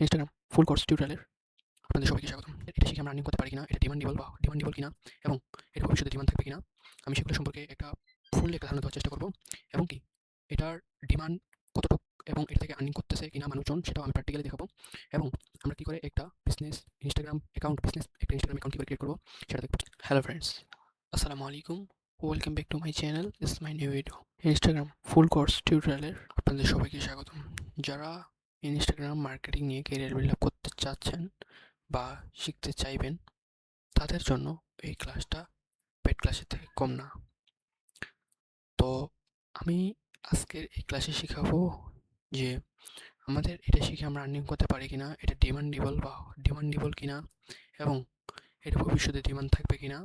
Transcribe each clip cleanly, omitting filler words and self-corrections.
Instagram full course টিউটোরিয়ালের আপনাদের সবাইকে স্বাগতম। এটা শিখে আমরা আর্নিং করতে পারি কিনা, এটা ডিমান্ডেবল কিনা এবং এর ভবিষ্যতে ডিমান্ড থাকবে কিনা, আমি সেগুলো সম্পর্কে ফুল একটা ধারণা দেওয়ার চেষ্টা করব এবং এটার ডিমান্ড কতটুক এবং এটা থেকে আর্নিং করতেছে কিনা মানুষজন সেটাও আমি প্র্যাকটিক্যালি দেখাবো এবং আমরা কি করে একটা ইনস্টাগ্রাম অ্যাকাউন্ট কি করে ক্রিয়েট করবো সেটা দেখবো। হ্যালো ফ্রেন্ডস, আসসালামু আলাইকুম, welcome back to my channel. Is my new video. Instagram full course টিউটোরিয়ালের আপনাদের সবাইকে স্বাগতম। যারা ইনস্টাগ্রাম মার্কেটিং নিয়ে ক্যারিয়ার বিল্ড আপ করতে চাচ্ছেন বা শিখতে চাইবেন, তাদের জন্য এই ক্লাসটা পেড ক্লাসের থেকে কম না। তো আমি আজকের এই ক্লাসে শেখাবো যে আমাদের এটা শিখে আমরা আর্নিং করতে পারি কিনা, এটা ডিমান্ডেবল কিনা এবং এটা ভবিষ্যতে ডিমান্ড থাকবে কিনা,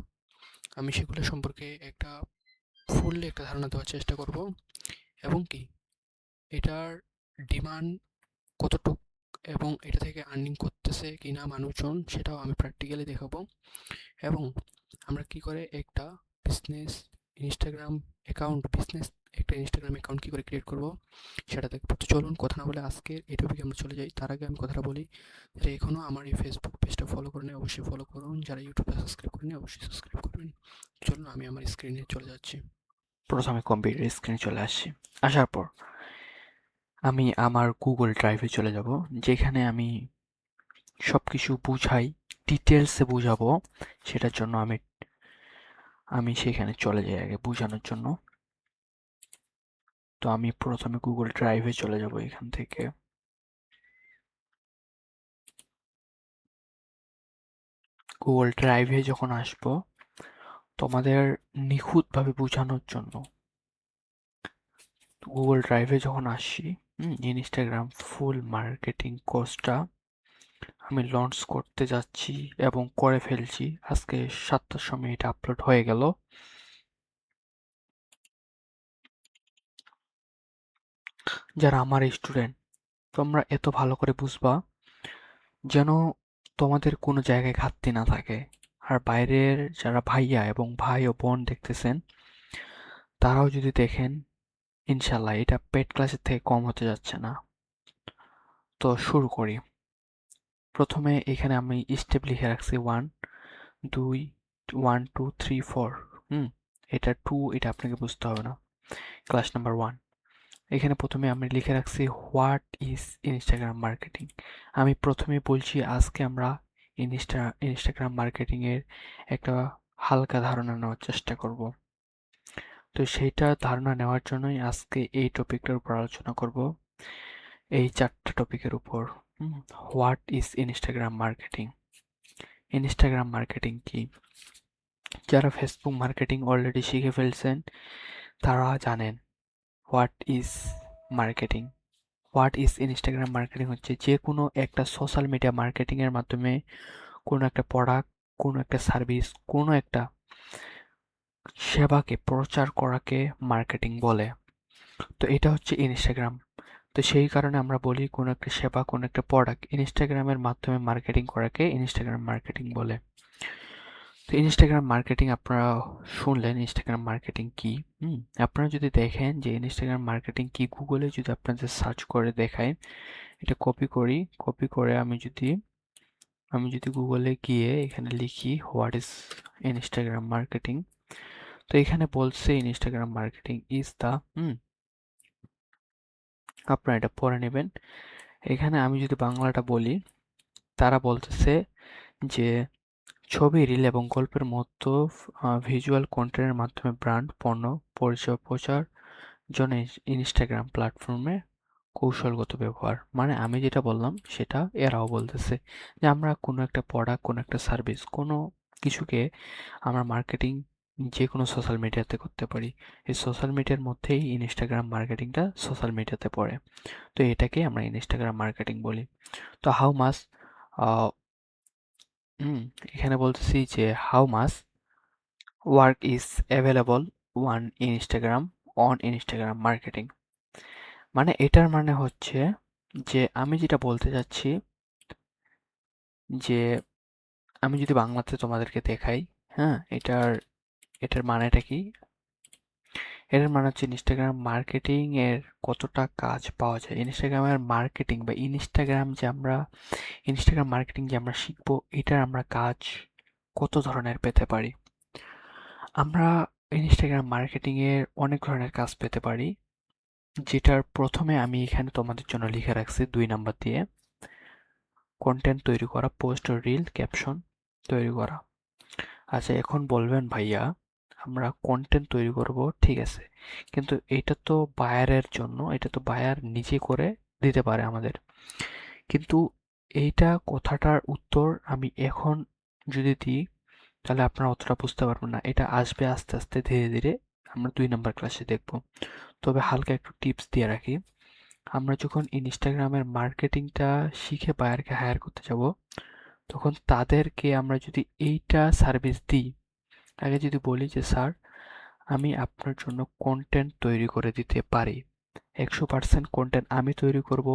আমি সেগুলো সম্পর্কে ফুললি একটা ধারণা দেওয়ার চেষ্টা করব এবং এটার ডিমান্ড কতটুক এবং এটা থেকে আর্নিং করতেছে কিনা মানুষজন সেটাও আমি প্র্যাকটিক্যালি দেখাবো এবং আমরা কি করে একটা ইনস্টাগ্রাম অ্যাকাউন্ট কি করে ক্রিয়েট করব সেটা দেখবো। তো চলুন কথা না বলে আজকে এই টপিকে আমরা চলে যাই। তার আগে আমি কথাটা বলি, যারা এখনও আমার এই ফেসবুক পেজটা ফলো করেনি অবশ্যই ফলো করুন, যারা ইউটিউবে সাবস্ক্রাইব করেনি অবশ্যই সাবস্ক্রাইব করবেন। চলুন আমি আমার স্ক্রিনে চলে যাচ্ছি। প্রথমে কম্পিউটার স্ক্রিনে চলে আসছি। আসার পর আমি আমার গুগল ড্রাইভে চলে যাব, যেখানে আমি সবকিছু বুঝাই, ডিটেলসে বুঝাবো। সেটার জন্য আমি আমি সেখানে চলে যাই আগে বুঝানোর জন্য। তো আমি প্রথমে গুগল ড্রাইভে চলে যাব। এখান থেকে গুগল ড্রাইভে যখন আসবো, তোমাদের নিখুঁতভাবে বোঝানোর জন্য গুগল ড্রাইভে যখন আসি, ইনস্টাগ্রাম ফুল মার্কেটিং কোর্সটা আমি লঞ্চ করতে যাচ্ছি এবং করে ফেলছি। আজকে 7টার সময় এটা আপলোড হয়ে গেল। যারা আমার স্টুডেন্ট, তোমরা এত ভালো করে বুঝবা যেন তোমাদের কোনো জায়গায় ঘাটতি না থাকে। আর বাইরের যারা ভাইয়া এবং ভাই ও বোন দেখতেছেন, তারাও যদি দেখেন, ইনশাল্লাহ এটা পেড ক্লাসের থেকে কম হতে যাচ্ছে না। তো শুরু করি। প্রথমে এখানে আমি স্টেপ লিখে রাখছি 1 2 3 4। এটা 2, এটা আপনাকে বুঝতে হবে না। ক্লাস নাম্বার 1, এখানে প্রথমে আমি লিখে রাখছি হোয়াট ইজ ইনস্টাগ্রাম মার্কেটিং। আমি প্রথমে বলছি আজকে আমরা ইনস্টাগ্রাম মার্কেটিং এর একটা হালকা ধারণা নেওয়ার চেষ্টা করব। তো সেইটা ধারণা নেওয়ার জন্যই আজকে এই টপিকটার উপর আলোচনা করব, এই 4টা টপিকের উপর। What is Instagram marketing? Instagram marketing কি? যারা ফেসবুক মার্কেটিং অলরেডি শিখে ফেলছেন তারা জানেন what is marketing. What is Instagram marketing হচ্ছে যে কোনো একটা সোশ্যাল মিডিয়া মার্কেটিং এর মাধ্যমে কোনো একটা প্রোডাক্ট, কোনো একটা সার্ভিস, কোনো একটা সেবাকে প্রচার করাকে মার্কেটিং বলে। তো এটা হচ্ছে ইনস্টাগ্রাম। তো সেই কারণে আমরা বলি কোনো একটা সেবা, কোনো একটা প্রোডাক্ট ইনস্টাগ্রামের মাধ্যমে মার্কেটিং করাকে ইনস্টাগ্রাম মার্কেটিং বলে। তো ইনস্টাগ্রাম মার্কেটিং আপনারা শুনলেন, ইনস্টাগ্রাম মার্কেটিং কি। আপনারা যদি দেখেন যে ইনস্টাগ্রাম মার্কেটিং কি, গুগলে যদি আপনাদের সার্চ করে দেখায়, এটা কপি করে আমি যদি গুগলে গিয়ে এখানে লিখি হোয়াট ইজ ইনস্টাগ্রাম মার্কেটিং, তো এখানে বলছে ইনস্টাগ্রাম মার্কেটিং ইজ দ্য, আপনারা এটা পড়ে নেবেন। এখানে আমি যদি বাংলাটা বলি, তারা বলতেছে যে ছবি, রিল এবং গল্পের মতো ভিজুয়াল কন্টেন্টের মাধ্যমে ব্র্যান্ড পণ্য পরিষেবা প্রচার জন্য ইনস্টাগ্রাম প্ল্যাটফর্মে কৌশলগত ব্যবহার। মানে আমি যেটা বললাম সেটা এরাও বলতেছে, যে আমরা কোনো একটা প্রোডাক্ট, কোনো একটা সার্ভিস, কোনো কিছুকে আমরা মার্কেটিং যে কোনো সোশ্যাল মিডিয়াতে করতে পারি। এই সোশ্যাল মিডিয়ার মধ্যেই ইনস্টাগ্রাম মার্কেটিংটা সোশ্যাল মিডিয়াতে পড়ে। তো এটাকে আমরা ইনস্টাগ্রাম মার্কেটিং বলি। তো হাউ মাস, এখানে বলতেছি যে how much work is available on Instagram marketing. মানে এটার মানে হচ্ছে যে আমি যেটা বলতে চাচ্ছি, যে আমি যদি বাংলাতে তোমাদেরকে দেখাই, হ্যাঁ, এটার এটার মানেটা কি? এটার মানে হচ্ছে ইনস্টাগ্রাম মার্কেটিং এর কতটা কাজ পাওয়া যায়। ইনস্টাগ্রামের মার্কেটিং বা ইনস্টাগ্রাম মার্কেটিং যে আমরা শিখবো, এটার আমরা কাজ কত ধরনের পেতে পারি। আমরা ইনস্টাগ্রাম মার্কেটিং এর অনেক ধরনের কাজ পেতে পারি, যেটার প্রথমে আমি এখানে তোমাদের জন্য লিখে রাখছি 2 নাম্বার দিয়ে, কন্টেন্ট তৈরি করা, পোস্ট, রিল, ক্যাপশন তৈরি করা। আচ্ছা, এখন বলবেন ভাইয়া আমরা কন্টেন্ট তৈরি করব, ঠিক আছে, কিন্তু এটা তো বায়ারের জন্য, এটা তো বায়ার নিজে করে দিতে পারে আমাদের। কিন্তু এইটা কথাটার উত্তর আমি এখন যদি দিই, তাহলে আপনারা অতটা বুঝতে পারবেন না। এটা আসবে আস্তে আস্তে ধীরে ধীরে, আমরা 2 নাম্বার ক্লাসে দেখব। তবে হালকা একটু টিপস দিয়ে রাখি, আমরা যখন ইনস্টাগ্রামের মার্কেটিংটা শিখে বায়ারকে হায়ার করতে যাব, তখন তাদেরকে আমরা যদি এইটা সার্ভিস দিই, আগে যদি বলি যে স্যার আমি আপনার জন্য কন্টেন্ট তৈরি করে দিতে পারি, 100% কন্টেন্ট আমি তৈরি করব,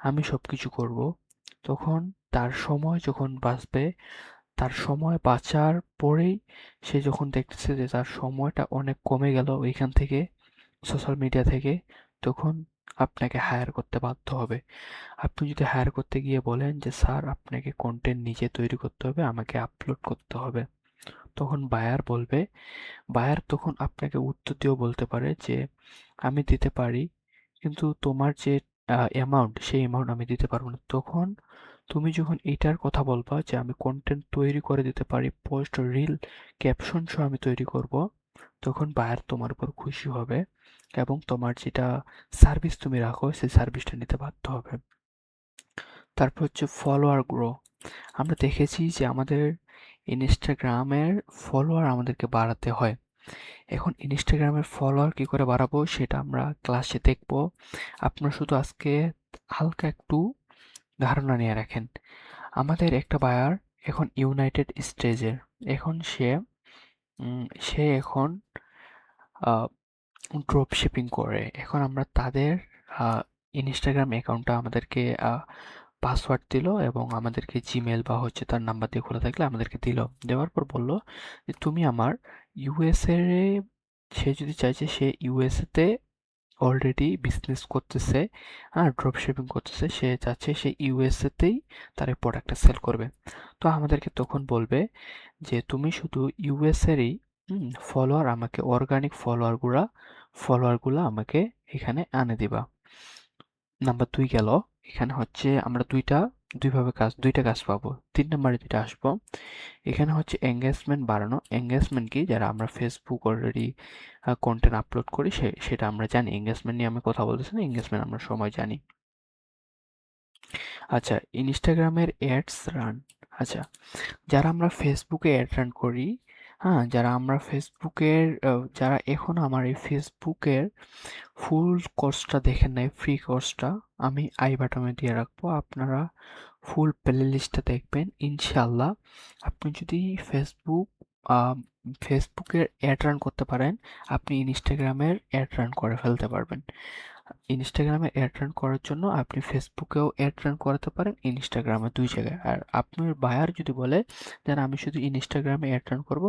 আমি সব কিছু করব, তখন তার সময় যখন বাঁচবে, তার সময় বাঁচার পরেই সে যখন দেখতেছে যে তার সময়টা অনেক কমে গেল ওইখান থেকে, সোশ্যাল মিডিয়া থেকে, তখন আপনাকে হায়ার করতে বাধ্য হবে। আপনি যদি হায়ার করতে গিয়ে বলেন যে স্যার আপনাকে কন্টেন্ট নিজে তৈরি করতে হবে, আমাকে আপলোড করতে হবে, তখন বায়ার তখন আপনাকে উত্তর দিয়েও বলতে পারে যে আমি দিতে পারি, কিন্তু তোমার যে অ্যামাউন্ট, সেই অ্যামাউন্ট আমি দিতে পারবো না। তখন তুমি যখন এটার কথা বলবা যে আমি কন্টেন্ট তৈরি করে দিতে পারি, পোস্ট, রিল, ক্যাপশন সহ আমি তৈরি করব, তখন বায়ার তোমার উপর খুশি হবে এবং তোমার যেটা সার্ভিস তুমি রাখো সেই সার্ভিসটা নিতে বাধ্য হবে। তারপর হচ্ছে ফলোয়ার গ্রো। আমরা দেখেছি যে আমাদের ইনস্টাগ্রামের ফলোয়ার আমাদেরকে বাড়াতে হয়। এখন ইনস্টাগ্রামের ফলোয়ার কি করে বাড়াবো সেটা আমরা ক্লাসে দেখব। আপনারা শুধু আজকে হালকা একটু ধারণা নিয়ে রাখেন। আমাদের একটা বায়ার এখন ইউনাইটেড স্টেজের, এখন সে এখন ড্রপ শিপিং করে। এখন আমরা তাদের ইনস্টাগ্রাম অ্যাকাউন্টটা আমাদেরকে পাসওয়ার্ড দিল এবং আমাদেরকে জিমেল বা হচ্ছে তার নাম্বার দিয়ে খোলা থাকলে আমাদেরকে দিল। দেওয়ার পর বলল যে তুমি আমার ইউএসএ, সে যদি চায় যে সে ইউএসএতে অলরেডি বিজনেস করতেছে, ড্রপ শিপিং করতেছে, সে চাচ্ছে সে ইউএসএতেই তার এই প্রোডাক্টটা সেল করবে। তো আমাদেরকে তখন বলবে যে তুমি শুধু ইউএসএরই ফলোয়ার আমাকে, অর্গানিক ফলোয়ারগুলো আমাকে এখানে আনে দিবা। নাম্বার 2 গেল। এখানে হচ্ছে আমরা দুইটা কাজ পাবো। 3 নাম্বারে যেটা আসবো, এখানে হচ্ছে এঙ্গেজমেন্ট বাড়ানো। এঙ্গেজমেন্ট কি, যারা আমরা ফেসবুক অলরেডি কন্টেন্ট আপলোড করি সেটা আমরা জানি। এঙ্গেজমেন্ট নিয়ে আমি কথা বলতেছি না, এঙ্গেজমেন্ট আমরা সময় জানি। আচ্ছা, ইনস্টাগ্রামের অ্যাডস রান। আচ্ছা, যারা আমরা ফেসবুকে অ্যাড রান করি, যারা এখন আমার এই ফেসবুকের ফুল কোর্সটা দেখেন নাই, ফ্রি কোর্সটা আমি আই বাটনে দিয়ে রাখবো, আপনারা ফুল প্লে লিস্টটা দেখবেন ইনশাল্লাহ। আপনি যদি ফেসবুকের অ্যাড রান করতে পারেন, আপনি ইনস্টাগ্রামের অ্যাড রান করে ফেলতে পারবেন। ইনস্টাগ্রামে অ্যাড রান করার জন্য আপনি ফেসবুকেও অ্যাড রান করাতে পারেন, ইনস্টাগ্রামে, 2 জায়গায়। আর আপনার বায়ার যদি বলে যে না আমি শুধু ইনস্টাগ্রামে অ্যাড রান করব,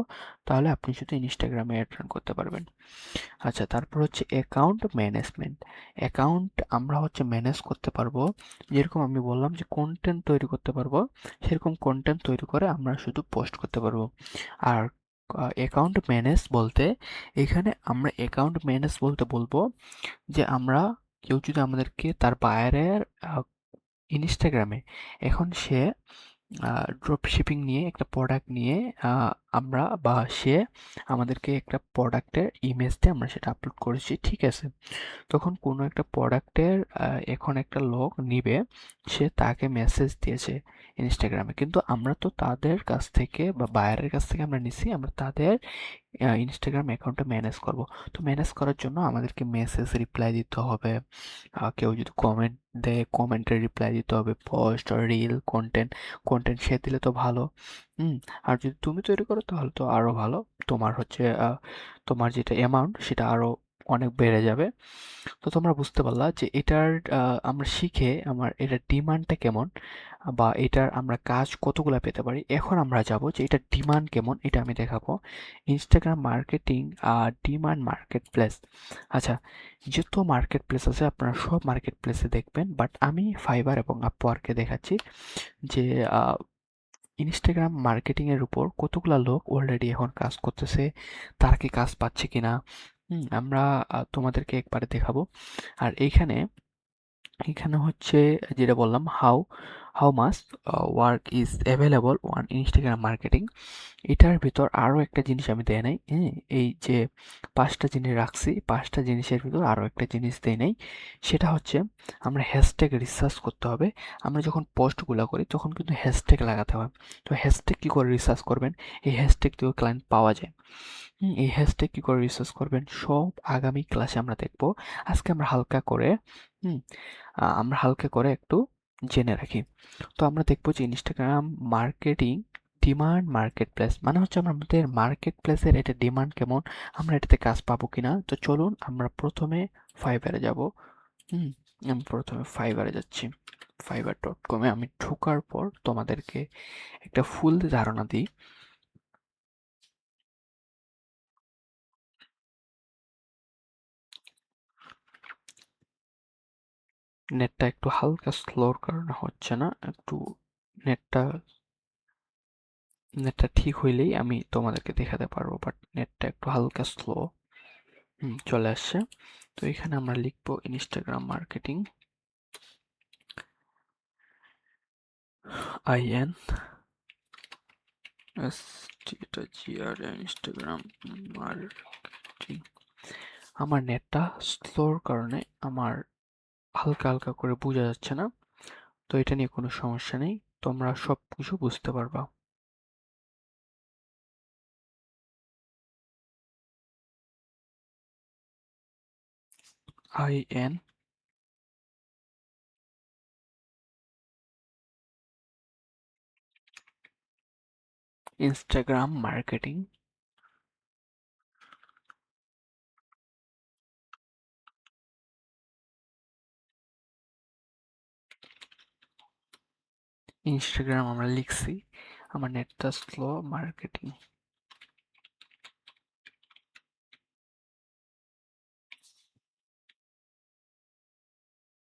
তাহলে আপনি শুধু ইনস্টাগ্রামে অ্যাড রান করতে পারবেন। আচ্ছা, তারপর হচ্ছে অ্যাকাউন্ট ম্যানেজমেন্ট। অ্যাকাউন্ট আমরা হচ্ছে ম্যানেজ করতে পারবো, যেরকম আমি বললাম যে কন্টেন্ট তৈরি করতে পারবো, সেরকম কন্টেন্ট তৈরি করে আমরা শুধু পোস্ট করতে পারবো। আর অ্যাকাউন্ট ম্যানেজ বলতে, এখানে আমরা অ্যাকাউন্ট ম্যানেজ বলতে বলবো যে কেউ যদি আমাদেরকে তার বায়ারের ইনস্টাগ্রামে, এখন সে ড্রপ শিপিং নিয়ে একটা প্রোডাক্ট নিয়ে, আমরা বা সে আমাদেরকে একটা প্রোডাক্টের ইমেজ দিয়ে আমরা সেটা আপলোড করেছি, ঠিক আছে। তখন কোনো একটা প্রোডাক্টের এখন একটা লোক নিবে, সে তাকে মেসেজ দিয়েছে ইনস্টাগ্রামে, কিন্তু আমরা তো তাদের কাছ থেকে বা বায়ারের কাছ থেকে আমরা নিছি, আমরা তাদের ইনস্টাগ্রাম অ্যাকাউন্টটা ম্যানেজ করব। তো ম্যানেজ করার জন্য আমাদেরকে মেসেজ রিপ্লাই দিতে হবে, কেউ যদি কমেন্ট দেয় কমেন্টের রিপ্লাই দিতে হবে, পোস্ট, রিল, কন্টেন্ট সে দিলে তো ভালো। আর যদি তুমি তৈরি করো তাহলে তো আরো ভালো। তোমার হচ্ছে তোমার যেটা অ্যামাউন্ট সেটা আরো অনেক বেড়ে যাবে। তো তোমরা বুঝতে পারলা যে এটার আমরা শিখে আমার এটার ডিমান্ডটা কেমন বা এটার আমরা কাজ কতগুলা পেতে পারি। এখন আমরা যাব যে এটার ডিমান্ড কেমন এটা আমি দেখাবো। Instagram marketing demand market place. আচ্ছা, যত মার্কেট প্লেস আছে আপনারা সব মার্কেট প্লেসে দেখবেন, বাট আমি ফাইবার এবং আপওয়ার্কে দেখাচ্ছি যে ইনস্টাগ্রাম মার্কেটিং এর উপর কতগুলা লোক অলরেডি এখন কাজ করতেছে, তারা কি কাজ পাচ্ছে কিনা আমরা তোমাদেরকে একবারে দেখাবো। আর এইখানে এখানে হচ্ছে যেটা বললাম, how how much work is available on Instagram marketing. এটার ভিতর আরও একটা জিনিস আমি দেয় নাই, হ্যাঁ, এই যে 5টা জিনিস রাখছি, 5টা জিনিসের ভিতর আরও একটা জিনিস দেয় নাই। সেটা হচ্ছে আমরা হ্যাশট্যাগ রিসার্চ করতে হবে। আমরা যখন পোস্টগুলো করি তখন কিন্তু হ্যাশট্যাগ লাগাতে হয়। তো হ্যাশট্যাগ কী করে রিসার্চ করবেন? এই হ্যাশট্যাগ দিয়েও ক্লায়েন্ট পাওয়া যায়। এই হ্যাশট্যাগ কী করে রিসার্চ করবেন সব আগামী ক্লাসে আমরা দেখব। আজকে আমরা হালকা করে হুম একটু জেনে রাখি। তো আমরা দেখব যে Instagram marketing demand market place মানে হচ্ছে আমাদের মার্কেট প্লেসের এটা ডিমান্ড কেমন, আমরা এটাতে কাজ পাবো কিনা। তো চলুন আমরা প্রথমে ফাইবারে যাব। হুম আমি প্রথমে ফাইবারে যাচ্ছি। fiverr.com-এ আমি ঢোকার পর তোমাদেরকে একটা ফুল ধারণা দিই। নেটটা একটু হালকা স্লোর কারণে হচ্ছে না, একটু নেটটা নেটটা ঠিক হইলেই আমি তোমাদেরকে দেখাতে পারবো, বাট নেটটা একটু হালকা স্লো। চলে আসছে। তো এখানে আমরা লিখবো Instagram marketing, IN STGR Instagram marketing. আমার নেটটা স্লোর কারণে আমার হালকা হালকা করে বোঝা যাচ্ছে না, তো এটা নিয়ে কোনো সমস্যা নেই, তোমরা সব কিছু বুঝতে পারবা। IN Instagram marketing. ইনস্টাগ্রাম আমরা লিখছি, আমার নেটটা স্লো। মার্কেটিং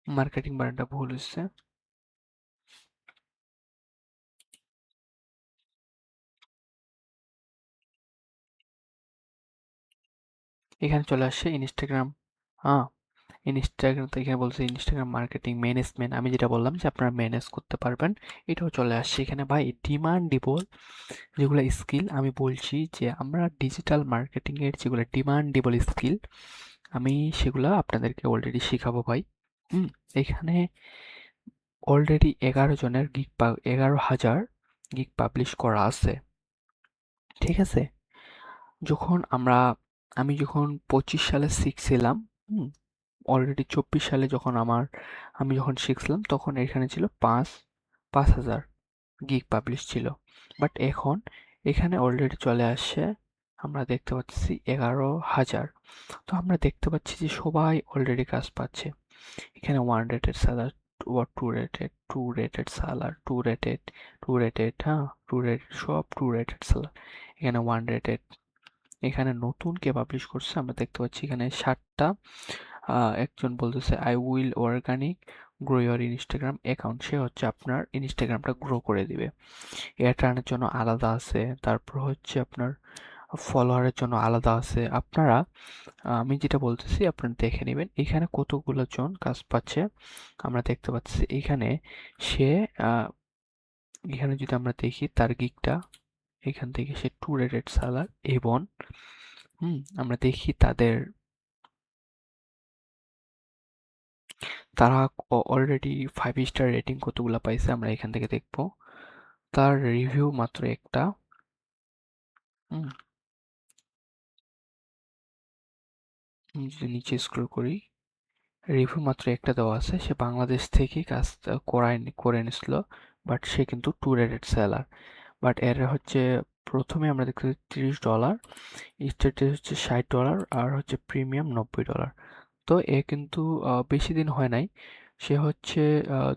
মার্কেটিং বানানটা ভুল হচ্ছে। এখানে চলে আসছে ইনস্টাগ্রাম। হ্যাঁ, ইনস্টাগ্রাম তো এখানে বলছে ইনস্টাগ্রাম মার্কেটিং ম্যানেজমেন্ট, আমি যেটা বললাম যে আপনারা ম্যানেজ করতে পারবেন, এটাও চলে আসছে এখানে। ভাই ডিমান্ডেবল যেগুলো স্কিল আমি বলছি যে আমরা ডিজিটাল মার্কেটিং এর যেগুলো ডিমান্ডেবল স্কিল আমি সেগুলো আপনাদেরকে অলরেডি শিখাবো ভাই। হুম এখানে অলরেডি 11 জনের 11,000 গিগ পাবলিশ করা আছে, ঠিক আছে। যখন আমি যখন 25 সালে শিখছিলাম, অলরেডি 24 সালে যখন আমি যখন শিখছিলাম তখন এখানে ছিল 5,000 গিগ পাবলিশ ছিল, বাট এখন এখানে অলরেডি চলে আসছে, আমরা দেখতে পাচ্ছি 11,000। তো আমরা দেখতে পাচ্ছি যে সবাই অলরেডি কাজ পাচ্ছে। এখানে 1 rated seller, 2 rated, 2 rated seller, 2 rated, 2 rated, হ্যাঁ 2 রেটেড, সব 2 রেটেড সেলার। এখানে 1 রেটেড। এখানে নতুন কে পাবলিশ করছে আমরা দেখতে পাচ্ছি এখানে 7টা। একজন বলতেছে I will organic grow your Instagram account, সে হচ্ছে আপনার ইনস্টাগ্রামটা গ্রো করে দিবে। এয়ার টার্নের জন্য আলাদা আছে, তারপর হচ্ছে আপনার ফলোয়ারের জন্য আলাদা আছে। আপনারা আমি যেটা বলতেছি আপনারা দেখে নেবেন এখানে কতগুলো জন কাজ পাচ্ছে। আমরা দেখতে পাচ্ছি এখানে সে এখানে যদি আমরা দেখি তার গিগটা, এখান থেকে সে 2 রেটেড সেলার এবং আমরা দেখি তারা অলরেডি 5 স্টার রেটিং কতগুলা পাইছে আমরা এখান থেকে দেখব। তার রিভিউ মাত্র একটা। হুম যদি নিচে স্ক্রল করি, রিভিউ মাত্র একটা দেওয়া আছে, সে বাংলাদেশ থেকে করে নিছিল, বাট সে কিন্তু 2 রেটেড সেলার। বাট এর হচ্ছে প্রথমে আমরা দেখতেছি $30, স্টার্টের হচ্ছে $60 আর হচ্ছে প্রিমিয়াম $90। তো এ কিন্তু বেশি দিন হয় নাই, সে হচ্ছে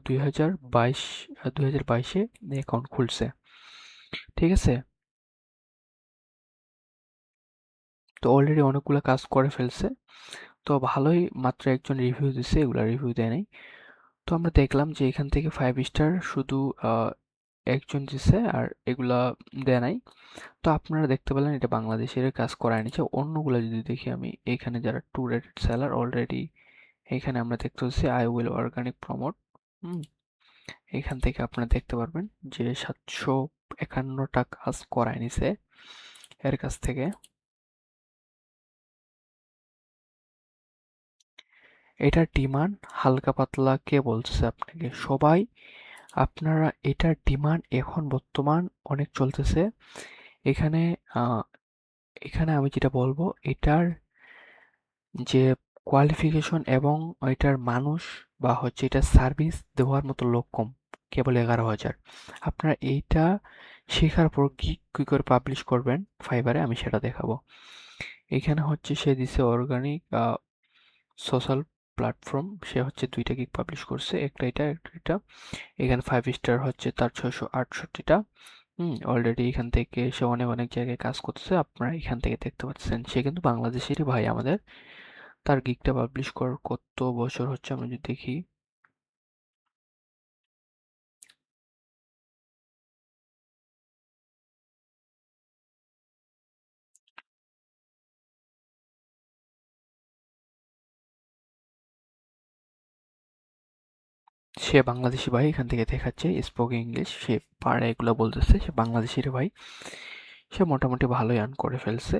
2022 অ্যাকাউন্ট খুলছে, ঠিক আছে। তো অলরেডি অনেকগুলো কাজ করে ফেলছে, তো ভালোই, মাত্র একজন রিভিউ দিছে, এগুলা রিভিউ দেয় নাই। তো আমরা দেখলাম যে এখান থেকে 5 স্টার শুধু একজন দিছে, আর এগুলা দেয় নাই। তো আপনারা দেখতে পেলেন এটা বাংলাদেশের কাজ করায় নিচ্ছে। অন্যগুলো যদি দেখি আমি, এখানে যারা 2 রেটেড সেলার অলরেডি, এখানে আমরা দেখতে পাচ্ছি আই উইল অর্গানিক প্রমোট। হুম, এখান থেকে আপনারা দেখতে পারবেন যে 751টা কাজ করায় নিছে এর কাছ থেকে। এটার ডিমান্ড হালকা পাতলা কে বলছে আপনাকে? সবাই। আপনারা এটার ডিমান্ড এখন বর্তমান অনেক চলতেছে। এখানে আহ, এখানে আমি যেটা বলবো, এটার যে কোয়ালিফিকেশন এবং এটার মানুষ বা হচ্ছে এটার সার্ভিস দেওয়ার মতো লোক কম, কেবল 11,000। আপনারা এইটা শেখার পর কি করে পাবলিশ করবেন ফাইবারে, আমি সেটা দেখাবো। এখানে হচ্ছে সে দিছে অর্গানিক সোশ্যাল প্ল্যাটফর্ম, সে হচ্ছে 2টা গিগ পাবলিশ করছে, একটা এটা একটা এটা। এখানে 5 স্টার হচ্ছে তার 668টা। অলরেডি এখান থেকে সে অনেক অনেক জায়গায় কাজ করতেছে, আপনারা এখান থেকে দেখতে পাচ্ছেন। সে কিন্তু বাংলাদেশেরই ভাই আমাদের। তার গিগটা পাবলিশ করার কত বছর হচ্ছে আমরা যদি দেখি, সে বাংলাদেশি ভাই, এখান থেকে দেখাচ্ছে স্পোক ইংলিশ, সে পারে এগুলো বলতেছে, সে বাংলাদেশের ভাই। সে মোটামুটি ভালোই আর্ন করে ফেলছে।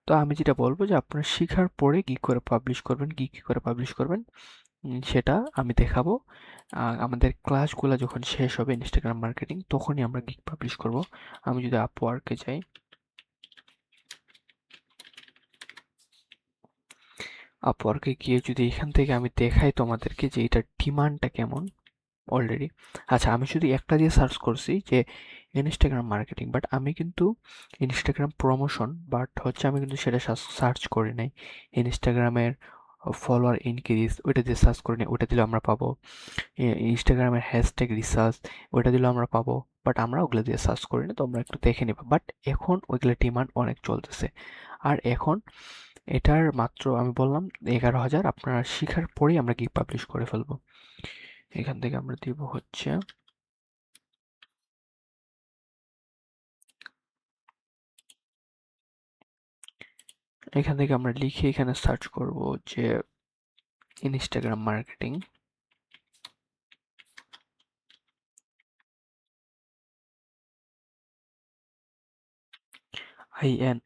তো আমি যেটা বলবো যে আপনারা শিখার পরে কি করে পাবলিশ করবেন, কি করে পাবলিশ করবেন, সেটা আমি দেখাবো। আমাদের ক্লাসগুলো যখন শেষ হবে ইনস্টাগ্রাম মার্কেটিং, তখনই আমরা গিগ পাবলিশ করব। আমি যদি আপওয়ার্কে যাই, আপওয়ার্কে গিয়ে যদি এখান থেকে আমি দেখাই তোমাদেরকে যে এটার ডিমান্ডটা কেমন অলরেডি। আচ্ছা, আমি শুধু একটা দিয়ে সার্চ করছি যে ইনস্টাগ্রাম মার্কেটিং, বাট আমি কিন্তু ইনস্টাগ্রাম প্রমোশন, বাট হচ্ছে আমি কিন্তু সেটা সার্চ করি নাই। ইনস্টাগ্রামের ফলোয়ার ইনক্রিজ ওইটা দিয়ে সার্চ করি নাই, ওটা দিলে আমরা পাবো। ইনস্টাগ্রামের হ্যাশট্যাগ রিসার্চ, ওইটা দিলেও আমরা পাবো। বাট আমরা ওগুলো দিয়ে সার্চ করি না, তোমরা একটু দেখে নিবা। বাট এখন ওইগুলো ডিমান্ড অনেক চলতেছে। আর এখন এটার মাত্র আমি বললাম 11,000। আপনারা শিখার পরেই আমরা গিগ পাবলিশ করে ফেলবো। এখান থেকে আমরা দিব হচ্ছে, এখান থেকে আমরা লিখে এখানে সার্চ করব যে Instagram marketing. INSTAGRM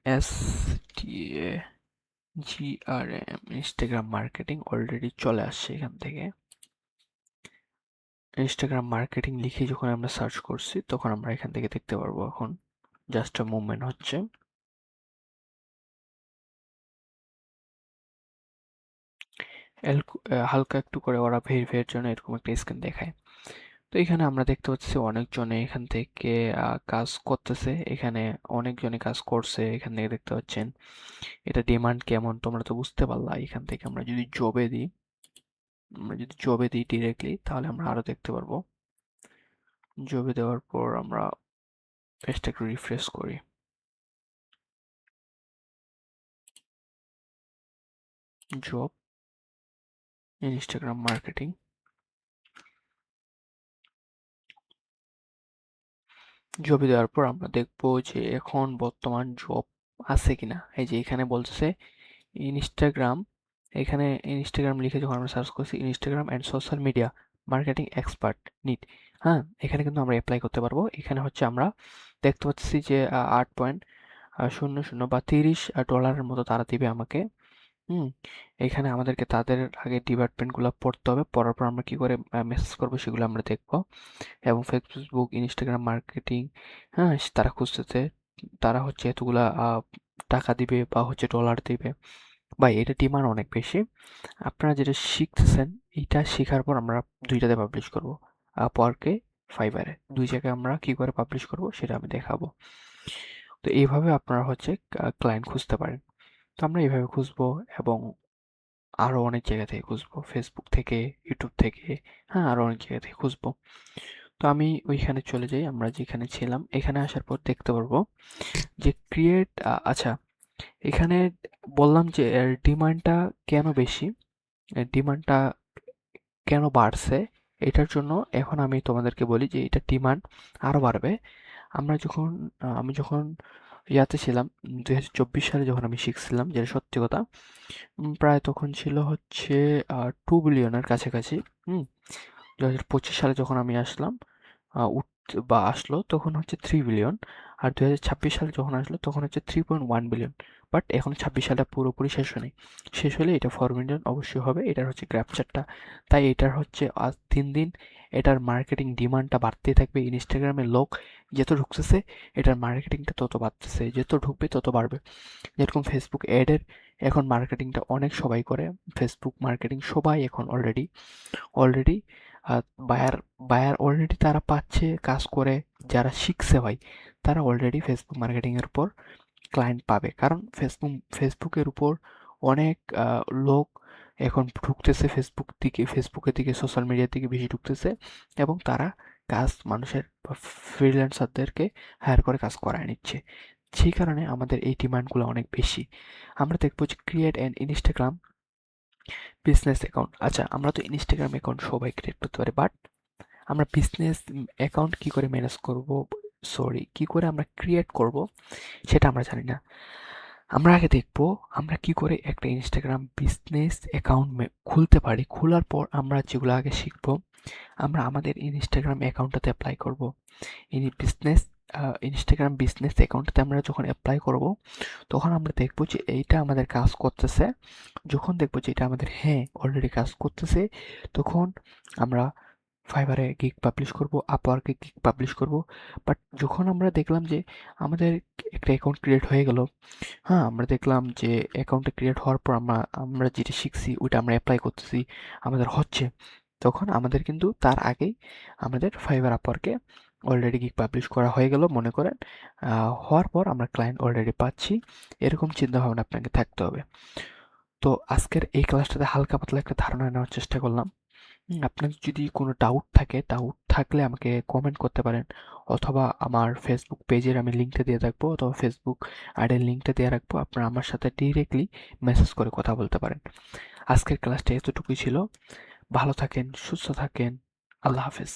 Instagram marketing already চলে আসছে। এখান থেকে ইনস্টাগ্রাম মার্কেটিং লিখে যখন আমরা সার্চ করছি, তখন আমরা এখান থেকে দেখতে পারবো। এখন জাস্ট মুভমেন্ট হচ্ছে। হালকা একটু করে ওরা ভেরিফাইয়ের জন্য এরকম একটা স্ক্রিন দেখায়। তো এখানে আমরা দেখতে পাচ্ছি অনেকজনে এখান থেকে কাজ করতেছে, এখানে অনেকজনে কাজ করছে, এখান থেকে দেখতে পাচ্ছেন। এটা ডিমান্ড কেমন তোমরা তো বুঝতে পারলা। এখান থেকে আমরা যদি জবে দিই ডিরেক্টলি, তাহলে আমরা আরো দেখতে পারবো। জবে দেওয়ার পর আমরা পেজটা একটু রিফ্রেশ করি। জব ইনস্টাগ্রাম মার্কেটিং, জবে দেওয়ার পর আমরা দেখবো যে এখন বর্তমান জব আছে কিনা। এই যে এখানে বলতেছে ইনস্টাগ্রাম, এখানে ইনস্টাগ্রাম লিখে যখন আমরা সার্চ করছি, Instagram and social media marketing expert নিট। হ্যাঁ, এখানে কিন্তু আমরা অ্যাপ্লাই করতে পারবো। এখানে হচ্ছে আমরা দেখতে পাচ্ছি যে 8.00 বা $30 মতো তারা দিবে আমাকে। হুম, এখানে আমাদেরকে তাদের আগে ডিপার্টমেন্টগুলো পড়তে হবে, পড়ার পর আমরা কি করে মেসেজ করবো সেগুলো আমরা দেখবো। এবং ফেসবুক ইনস্টাগ্রাম মার্কেটিং, হ্যাঁ, তারা খুঁজতেছে, তারা হচ্ছে এতগুলা টাকা দিবে বা হচ্ছে ডলার দিবে। ভাই, এটা ডিমান্ড অনেক বেশি। আপনারা যেটা শিখতেছেন, এইটা শেখার পর আমরা দুইটাতে পাবলিশ করব, আপওয়ার্কে, ফাইবারে, দুই জায়গায় আমরা কি করে পাবলিশ করব সেটা আমি দেখাবো। তো তো এইভাবে আপনারা হচ্ছে ক্লায়েন্ট খুঁজতে পারেন। তো আমরা এইভাবে খুঁজবো এবং আরো অনেক জায়গা থেকে খুঁজবো, ফেসবুক থেকে, ইউটিউব থেকে, হ্যাঁ, আরো অনেক জায়গা থেকে খুঁজবো। তো আমি ওইখানে চলে যাই, আমরা যেখানে ছিলাম এখানে আসার পর দেখতে পারবো যে ক্রিয়েট, আচ্ছা, এখানে বললাম যে এর ডিমান্ডটা কেন বেশি, ডিমান্ডটা কেন বাড়ছে, এটার জন্য এখন আমি তোমাদেরকে বলি যে এটা ডিমান্ড আরো বাড়বে। আমরা যখন আমি যখন ইয়াতে ছিলাম, 2024 সালে যখন আমি শিখছিলাম, যেটা সত্যি কথা, প্রায় তখন ছিল হচ্ছে 2 বিলিয়নের কাছাকাছি। হুম 2025 সালে যখন আমি আসলাম, আসলো তখন হচ্ছে 3 বিলিয়ন, আর 2026 সালে যখন আসলো তখন হচ্ছে 3.1 বিলিয়ন। বাট এখন 26 সালটা পুরোপুরি শেষ হয়নি, শেষ হলে এটা 4 মিলিয়ন অবশ্যই হবে। এটার হচ্ছে গ্র্যাপচারটা, তাই এটার হচ্ছে আজ দিন দিন এটার মার্কেটিং ডিমান্ডটা বাড়তেই থাকবে। ইনস্টাগ্রামে লোক যত ঢুকতেছে এটার মার্কেটিংটা তত বাড়তেছে, যত ঢুকবে তত বাড়বে। যেরকম ফেসবুক অ্যাডের এখন মার্কেটিংটা অনেক সবাই করে, ফেসবুক মার্কেটিং সবাই এখন already already buyer buyer already তারা পাচ্ছে কাজ করে, যারা শিখছে ভাই তারা অলরেডি ফেসবুক মার্কেটিং এর উপর ক্লায়েন্ট পাবে, কারণ ফেসবুকের উপর অনেক লোক এখন ঢুকতেছে ফেসবুকের দিকে সোশ্যাল মিডিয়ার দিকে বেশি ঢুকতেছে, এবং তারা কাজ মানুষের ফ্রিল্যান্সারদেরকে হায়ার করে কাজ করায় নিচ্ছে। সেই কারণে আমাদের এই ডিমান্ডগুলো অনেক বেশি। আমরা দেখবো যে create an Instagram business account. আচ্ছা, আমরা তো ইনস্টাগ্রাম অ্যাকাউন্ট সবাই ক্রিয়েট করতে পারি, বাট আমরা বিজনেস অ্যাকাউন্ট কি করে ম্যানেজ করব, সরি, কি করে আমরা ক্রিয়েট করব সেটা আমরা জানি না। আমরা আগে দেখব আমরা কি করে একটা ইনস্টাগ্রাম বিজনেস অ্যাকাউন্ট খুলতে পারি। খোলার পর আমরা যেগুলো আগে শিখব, আমরা আমাদের ইনস্টাগ্রাম অ্যাকাউন্টটাতে অ্যাপ্লাই করব। বিজনেস ইনস্টাগ্রাম বিজনেস অ্যাকাউন্টটাতে আমরা যখন অ্যাপ্লাই করব, তখন আমরা দেখব যে এইটা আমাদের কাজ করতেছে। যখন দেখব যে এটা আমাদের হ্যাঁ অলরেডি কাজ করতেছে, তখন আমরা ফাইবারে গিগ পাবলিশ করব, আপওয়ার্কে গিগ পাবলিশ করব। বাট যখন আমরা দেখলাম যে আমাদের একটা অ্যাকাউন্ট ক্রিয়েট হয়ে গেল, হ্যাঁ, আমরা দেখলাম যে অ্যাকাউন্টটা ক্রিয়েট হওয়ার পর আমরা আমরা যেটা শিখছি ওইটা আমরা অ্যাপ্লাই করতেছি, আমাদের হচ্ছে, তখন আমাদের কিন্তু তার আগেই আমাদের ফাইবার আপওয়ার্কে অলরেডি গিগ পাবলিশ করা হয়ে গেল মনে করেন। হওয়ার পর আমরা ক্লায়েন্ট অলরেডি পাচ্ছি, এরকম চিন্তা ভাবনা আপনাকে থাকতে হবে। তো আজকের এই ক্লাসটাতে হালকা পাতলা একটা ধারণা নেওয়ার চেষ্টা করলাম। আপনার যদি কোনো ডাউট থাকে, ডাউট থাকলে আমাকে কমেন্ট করতে পারেন, অথবা আমার ফেসবুক পেজের আমি লিঙ্কটা দিয়ে রাখবো, অথবা ফেসবুক আইডির লিঙ্কটা দিয়ে রাখবো, আপনারা আমার সাথে ডিরেক্টলি মেসেজ করে কথা বলতে পারেন। আজকের ক্লাসটা এতটুকুই ছিল। ভালো থাকেন, সুস্থ থাকেন, আল্লাহ হাফেজ।